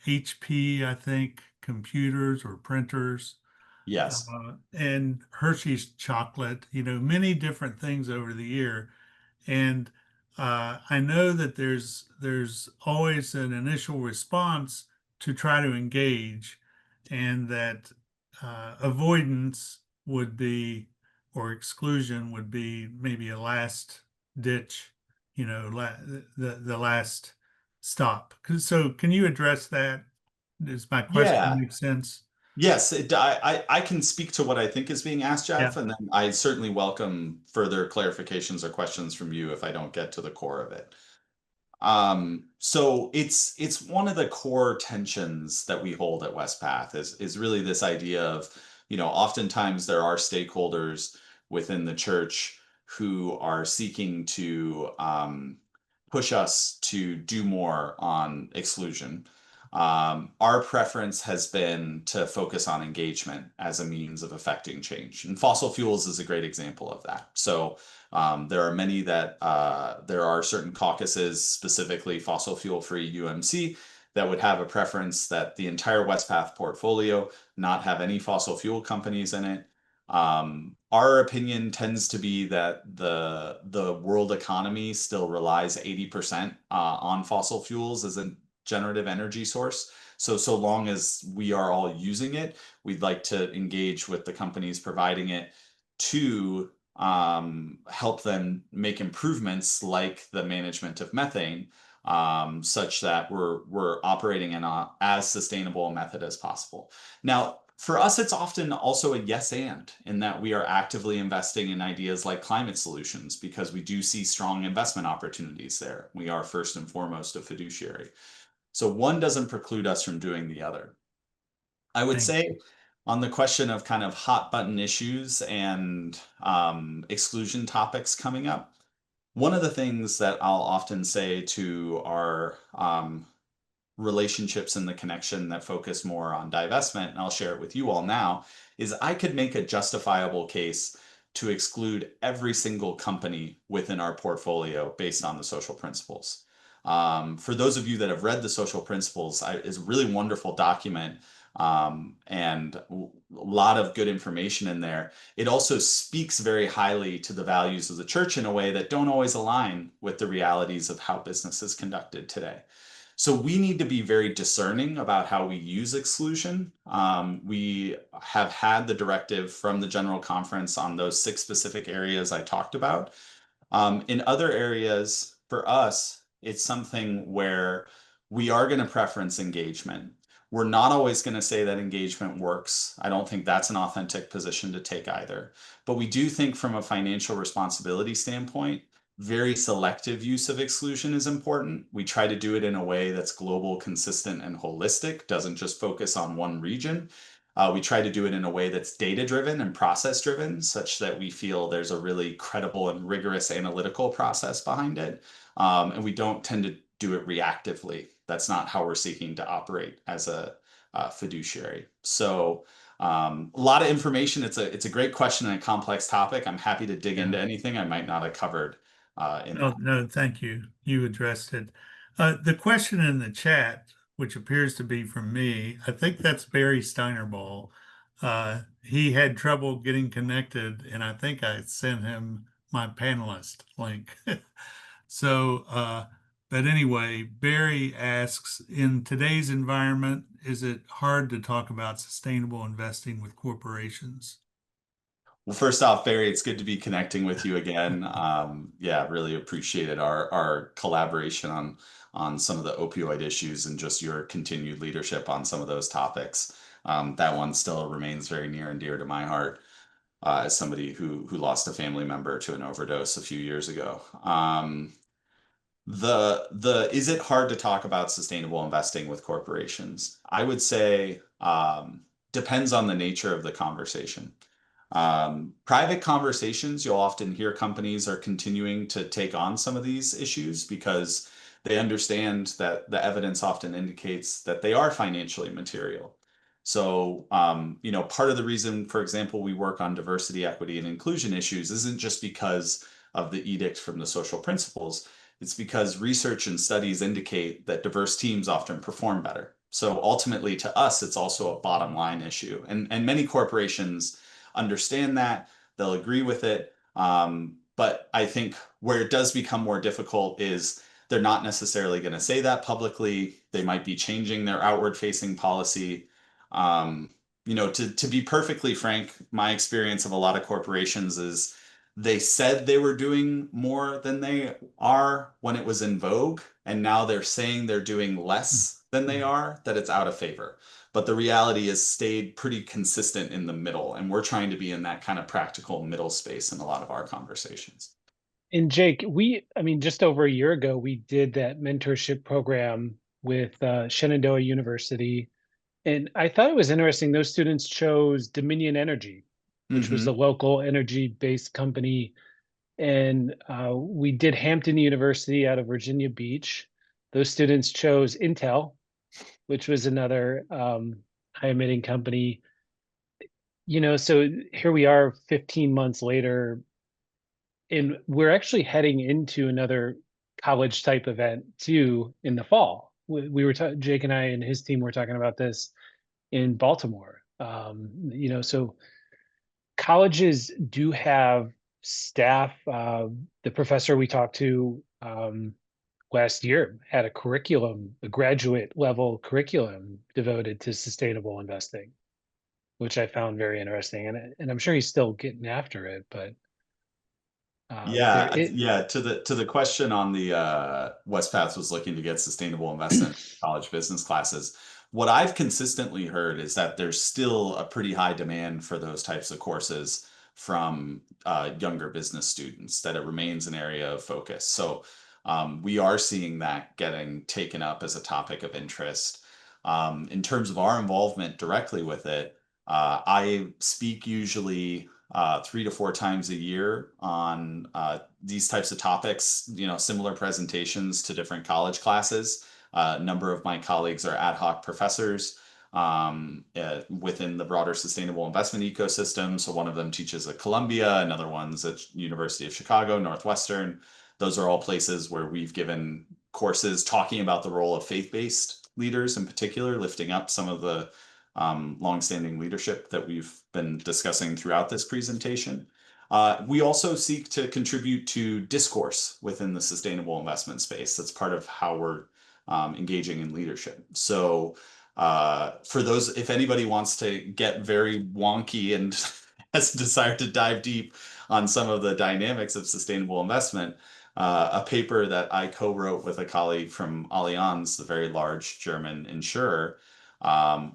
HP, I think, computers or printers, Yes. and Hershey's chocolate, many different things over the year. And I know that there's always an initial response to try to engage, and that avoidance would be, or exclusion would be maybe a last ditch, the last stop. So can you address that? Does my question Yeah. make sense? Yes, I can speak to what I think is being asked, Yeah. Jeff, and then I certainly welcome further clarifications or questions from you if I don't get to the core of it. So it's one of the core tensions that we hold at Wespath is really this idea of, oftentimes there are stakeholders within the church who are seeking to push us to do more on exclusion. Our preference has been to focus on engagement as a means of affecting change, and fossil fuels is a great example of that. So there are many that there are certain caucuses, specifically fossil fuel free UMC, that would have a preference that the entire Wespath portfolio not have any fossil fuel companies in it. Our opinion tends to be that the world economy still relies 80% on fossil fuels as a generative energy source. So long as we are all using it, we'd like to engage with the companies providing it to help them make improvements like the management of methane, such that we're operating in as sustainable a method as possible. Now, for us, it's often also a yes and in that we are actively investing in ideas like climate solutions because we do see strong investment opportunities there. We are first and foremost a fiduciary. So one doesn't preclude us from doing the other. I would Thank say on the question of kind of hot button issues and exclusion topics coming up, one of the things that I'll often say to our relationships in the connection that focus more on divestment, and I'll share it with you all now, is I could make a justifiable case to exclude every single company within our portfolio based on the social principles. For those of you that have read the social principles, it's a really wonderful document, and a lot of good information in there. It also speaks very highly to the values of the church in a way that don't always align with the realities of how business is conducted today. So we need to be very discerning about how we use exclusion. We have had the directive from the General Conference on those 6 specific areas I talked about. In other areas, for us, it's something where we are going to preference engagement. We're not always going to say that engagement works. I don't think that's an authentic position to take either. But we do think from a financial responsibility standpoint, very selective use of exclusion is important. We try to do it in a way that's global, consistent, and holistic, doesn't just focus on one region. We try to do it in a way that's data driven and process driven, such that we feel there's a really credible and rigorous analytical process behind it. And we don't tend to do it reactively. That's not how we're seeking to operate as a fiduciary. So a lot of information. It's a great question and a complex topic. I'm happy to dig you. into anything I might not have covered in No, that. no, thank you. You addressed it. The question in the chat, which appears to be from me, I think that's Barry Steinerball. He had trouble getting connected, and I think I sent him my panelist link. So, but anyway, Barry asks, in today's environment, is it hard to talk about sustainable investing with corporations? Well, first off, Barry, it's good to be connecting with you again. Yeah, really appreciated our collaboration on some of the opioid issues and just your continued leadership on some of those topics. That one still remains very near and dear to my heart. as somebody who lost a family member to an overdose a few years ago. Is it hard to talk about sustainable investing with corporations? I would say depends on the nature of the conversation. Private conversations, you'll often hear companies are continuing to take on some of these issues because they understand that the evidence often indicates that they are financially material. So, part of the reason, for example, we work on diversity, equity, and inclusion issues isn't just because of the edict from the social principles. It's because research and studies indicate that diverse teams often perform better. So ultimately, to us, it's also a bottom line issue. And many corporations understand that, they'll agree with it. But I think where it does become more difficult is they're not necessarily going to say that publicly. They might be changing their outward facing policy. To be perfectly frank, my experience of a lot of corporations is they said they were doing more than they are when it was in vogue, and now they're saying they're doing less than they are, that it's out of favor. But the reality is stayed pretty consistent in the middle, and we're trying to be in that kind of practical middle space in a lot of our conversations. And Jake, just over a year ago, we did that mentorship program with Shenandoah University. And I thought it was interesting. Those students chose Dominion Energy, which was the local energy-based company. And we did Hampton University out of Virginia Beach. Those students chose Intel, which was another high emitting company. So here we are 15 months later, and we're actually heading into another college type event too in the fall. We were Jake and I and his team were talking about this in Baltimore. So colleges do have staff. The professor we talked to last year had a graduate level curriculum devoted to sustainable investing, which I found very interesting. And I'm sure he's still getting after it, but Yeah. To the question on the Wespath was looking to get sustainable investment in college business classes. What I've consistently heard is that there's still a pretty high demand for those types of courses from younger business students, that it remains an area of focus. So we are seeing that getting taken up as a topic of interest. In terms of our involvement directly with it, I speak usually 3 to 4 times a year on these types of topics, similar presentations to different college classes. A number of my colleagues are ad hoc professors within the broader sustainable investment ecosystem. So one of them teaches at Columbia, another one's at University of Chicago, Northwestern. Those are all places where we've given courses talking about the role of faith-based leaders in particular, lifting up some of the longstanding leadership that we've been discussing throughout this presentation. We also seek to contribute to discourse within the sustainable investment space. That's part of how we're engaging in leadership. So for those, if anybody wants to get very wonky and has a desire to dive deep on some of the dynamics of sustainable investment, a paper that I co-wrote with a colleague from Allianz, the very large German insurer,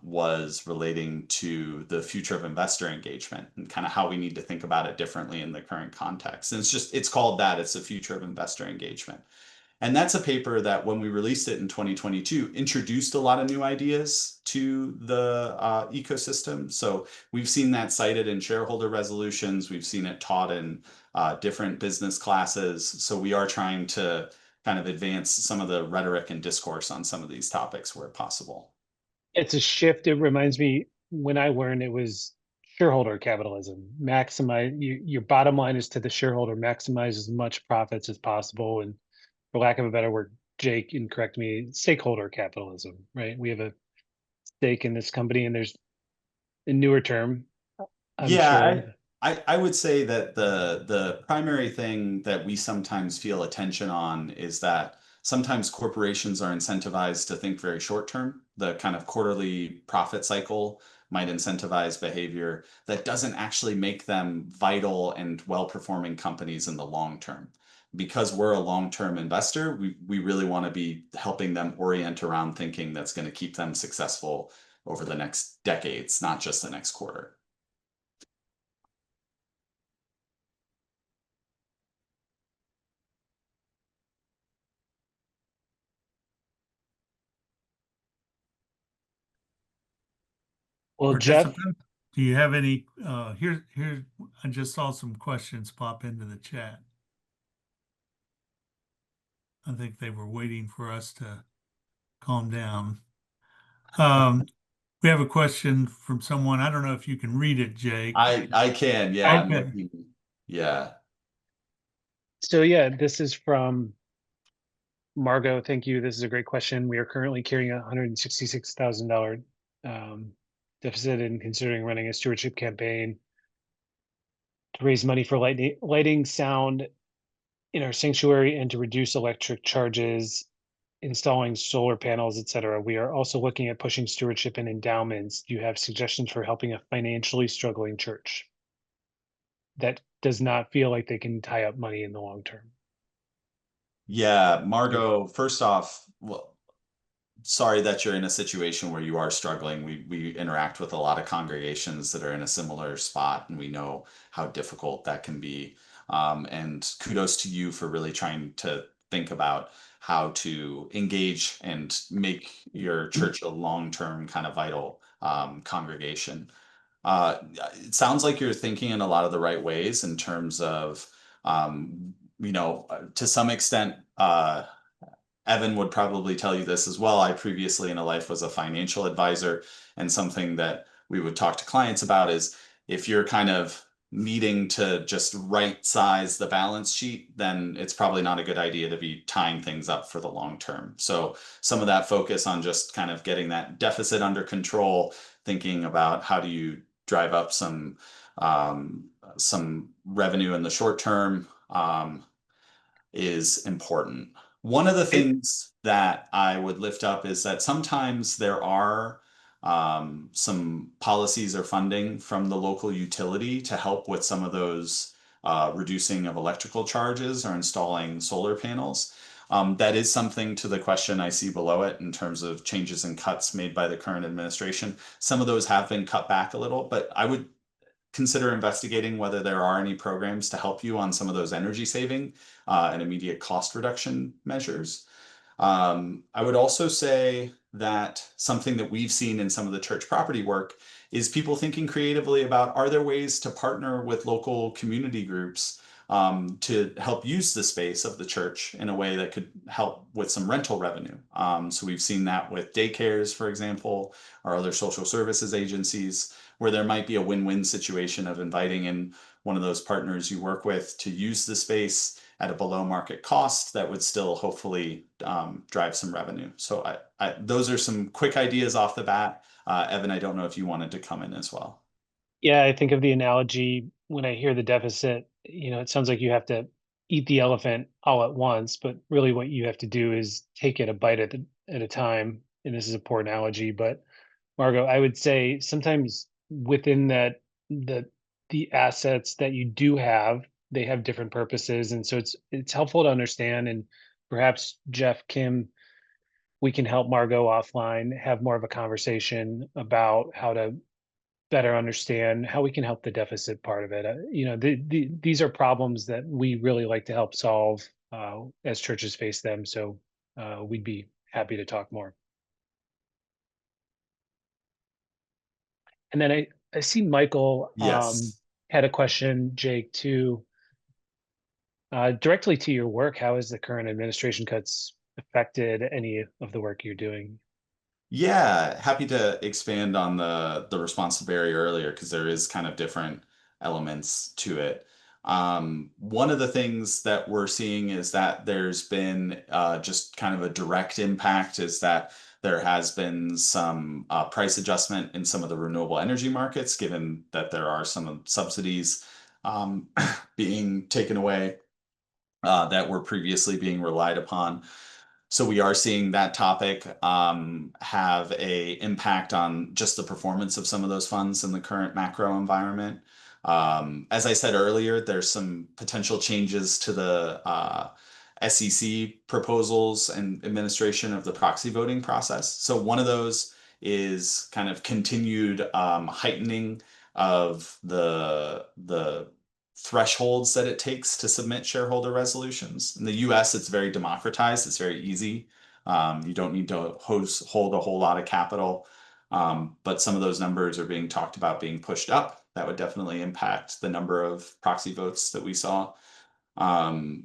was relating to the future of investor engagement and kind of how we need to think about it differently in the current context. And it's called that. It's the future of investor engagement. And that's a paper that when we released it in 2022, introduced a lot of new ideas to the ecosystem. So we've seen that cited in shareholder resolutions. We've seen it taught in different business classes. So we are trying to kind of advance some of the rhetoric and discourse on some of these topics where possible. it's a shift. It reminds me when I learned it was shareholder capitalism. Your bottom line is to the shareholder, maximize as much profits as possible. And for lack of a better word, Jake, and correct me, stakeholder capitalism, right? We have a stake in this company, and there's a newer term, I'm Yeah, sure. I would say that the primary thing that we sometimes feel attention on is that sometimes corporations are incentivized to think very short term. The kind of quarterly profit cycle might incentivize behavior that doesn't actually make them vital and well-performing companies in the long term. Because we're a long-term investor, we really want to be helping them orient around thinking that's going to keep them successful over the next decades, not just the next quarter. Well, Jeff, participant? Do you have any, here, I just saw some questions pop into the chat. I think they were waiting for us to calm down. We have a question from someone. I don't know if you can read it, Jake. I can, yeah. I'm Okay. looking. Yeah. so yeah, this is from Margot. Thank you. This is a great question. We are currently carrying a $166,000 deficit and considering running a stewardship campaign to raise money for lighting, sound in our sanctuary, and to reduce electric charges, installing solar panels, etc. We are also looking at pushing stewardship and endowments. Do you have suggestions for helping a financially struggling church that does not feel like they can tie up money in the long term? Yeah, Margot, first off, well, sorry that you're in a situation where you are struggling. We interact with a lot of congregations that are in a similar spot, and we know how difficult that can be. And kudos to you for really trying to think about how to engage and make your church a long-term kind of vital congregation. Uh, it sounds like you're thinking in a lot of the right ways in terms of, to some extent, Evan would probably tell you this as well. I previously in a life was a financial advisor, and something that we would talk to clients about is if you're kind of needing to just right size the balance sheet, then it's probably not a good idea to be tying things up for the long term. So some of that focus on just kind of getting that deficit under control, thinking about how do you drive up some revenue in the short term, is important. One of the things that I would lift up is that sometimes there are some policies or funding from the local utility to help with some of those reducing of electrical charges or installing solar panels. That is something to the question I see below it in terms of changes and cuts made by the current administration. Some of those have been cut back a little, but I would consider investigating whether there are any programs to help you on some of those energy saving and immediate cost reduction measures. I would also say that something that we've seen in some of the church property work is people thinking creatively about, are there ways to partner with local community groups to help use the space of the church in a way that could help with some rental revenue. So we've seen that with daycares, for example, or other social services agencies, where there might be a win-win situation of inviting in one of those partners you work with to use the space at a below market cost that would still hopefully drive some revenue. So those are some quick ideas off the bat. Evan, I don't know if you wanted to come in as well. Yeah, I think of the analogy when I hear the deficit, it sounds like you have to eat the elephant all at once, but really what you have to do is take it a bite at a time. And this is a poor analogy, but Margot, I would say sometimes within that the assets that you do have, they have different purposes. And so it's helpful to understand, and perhaps Jeff, Kim, we can help Margot offline, have more of a conversation about how to better understand how we can help the deficit part of it. These are problems that we really like to help solve as churches face them. So we'd be happy to talk more. And then I see Michael Yes. had a question, Jake, too. Directly to your work, how has the current administration cuts affected any of the work you're doing? Yeah, happy to expand on the response to Barry earlier because there is kind of different elements to it. One of the things that we're seeing is that there's been just kind of a direct impact is that there has been some price adjustment in some of the renewable energy markets, given that there are some subsidies being taken away that were previously being relied upon. So we are seeing that topic have a impact on just the performance of some of those funds in the current macro environment. As I said earlier, there's some potential changes to the SEC proposals and administration of the proxy voting process. So one of those is kind of continued heightening of the thresholds that it takes to submit shareholder resolutions. In the US, it's very democratized, it's very easy. You don't need to hold a whole lot of capital. But some of those numbers are being talked about being pushed up. That would definitely impact the number of proxy votes that we saw.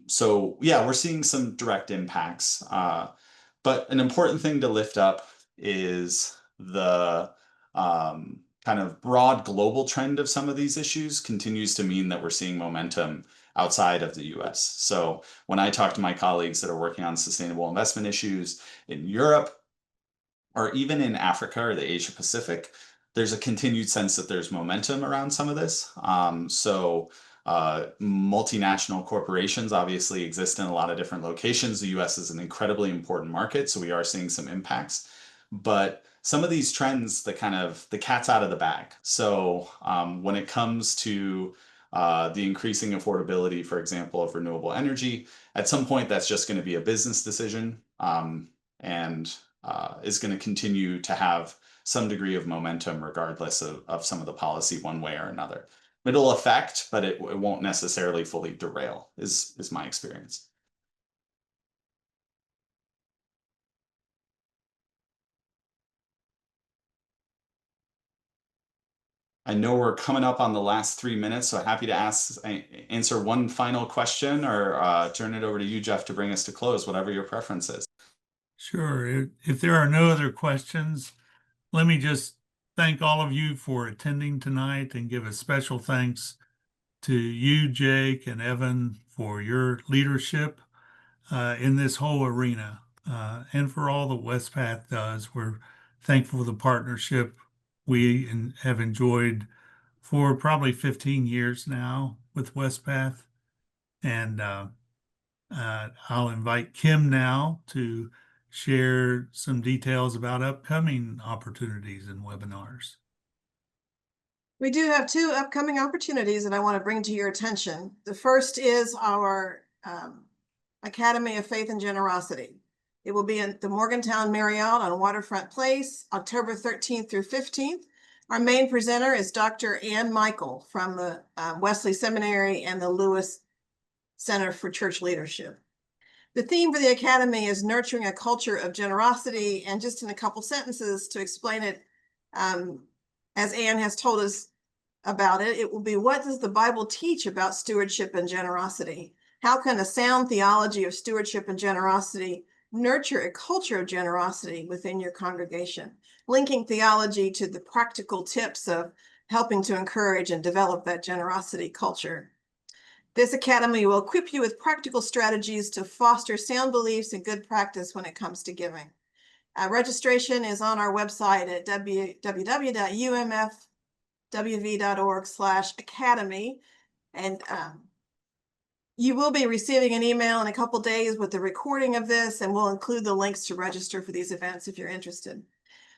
So yeah, we're seeing some direct impacts. But an important thing to lift up is the kind of broad global trend of some of these issues continues to mean that we're seeing momentum outside of the US. So when I talk to my colleagues that are working on sustainable investment issues in Europe, or even in Africa or the Asia Pacific, there's a continued sense that there's momentum around some of this. Multinational corporations obviously exist in a lot of different locations. The US is an incredibly important market, so we are seeing some impacts. But some of these trends, the cat's out of the bag. So when it comes to the increasing affordability, for example, of renewable energy, at some point that's just going to be a business decision. And is going to continue to have some degree of momentum regardless of some of the policy one way or another. It'll affect, but it won't necessarily fully derail, is my experience. I know we're coming up on the last 3 minutes, so happy to answer one final question or turn it over to you, Jeff, to bring us to close, whatever your preference is. Sure. If there are no other questions, let me just thank all of you for attending tonight and give a special thanks to you, Jake and Evan, for your leadership in this whole arena and for all that Wespath does. We're thankful for the partnership we have enjoyed for probably 15 years now with Wespath. And I'll invite Kim now to share some details about upcoming opportunities and webinars. We do have two upcoming opportunities that I want to bring to your attention. The first is our Academy of Faith and Generosity. It will be in the Morgantown Marriott on Waterfront Place, October 13th through 15th. Our main presenter is Dr. Ann Michael from the Wesley Seminary and the Lewis Center for Church Leadership. The theme for the Academy is nurturing a culture of generosity, and just in a couple sentences to explain it, as Ann has told us about it, it will be, what does the Bible teach about stewardship and generosity? How can a sound theology of stewardship and generosity nurture a culture of generosity within your congregation? Linking theology to the practical tips of helping to encourage and develop that generosity culture. This academy will equip you with practical strategies to foster sound beliefs and good practice when it comes to giving. Registration is on our website at www.umfwv.org/academy. And you will be receiving an email in a couple days with the recording of this, and we'll include the links to register for these events if you're interested.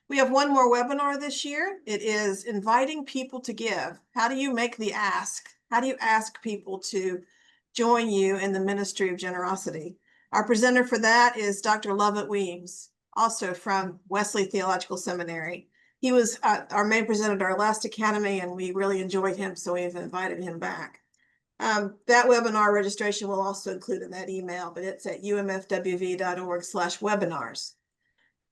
We have one more webinar this year. It is inviting people to give. How do you make the ask? How do you ask people to join you in the ministry of generosity? Our presenter for that is Dr. Lovett Weems, also from Wesley Theological Seminary. He was our main presenter at our last academy, and we really enjoyed him, so we've invited him back. That webinar registration will also include in that email, but it's at umfwv.org/webinars.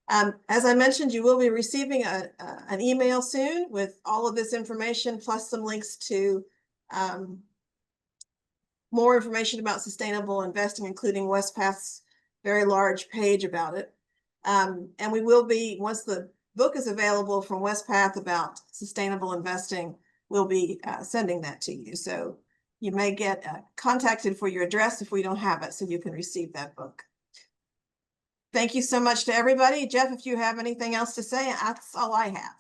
As I mentioned, you will be receiving an email soon with all of this information, plus some links to more information about sustainable investing, including Wespath's very large page about it. And we will be, once the book is available from Wespath about sustainable investing, we'll be sending that to you. So you may get contacted for your address if we don't have it, so you can receive that book. Thank you so much to everybody. Jeff, if you have anything else to say, that's all I have.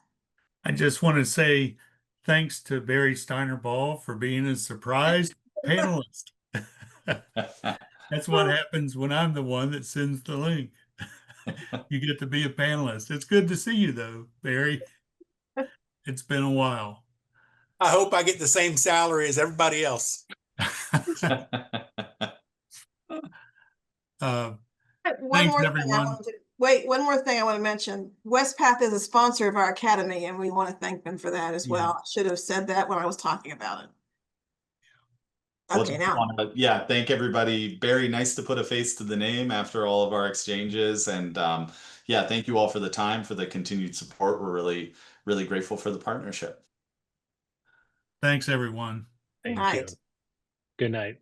I just want to say thanks to Barry Steiner-Ball for being a surprise panelist. That's what happens when I'm the one that sends the link. You get to be a panelist. It's good to see you though, Barry. It's been a while. I hope I get the same salary as everybody else. Thanks, everyone. One more thing I want to mention. Wespath is a sponsor of our academy, and we want to thank them for that as well. I should have said that when I was talking about it. Okay, now. Thank everybody. Barry, nice to put a face to the name after all of our exchanges. And yeah, thank you all for the time, for the continued support. We're really, really grateful for the partnership. Thanks, everyone. Thank All you. right. Good night.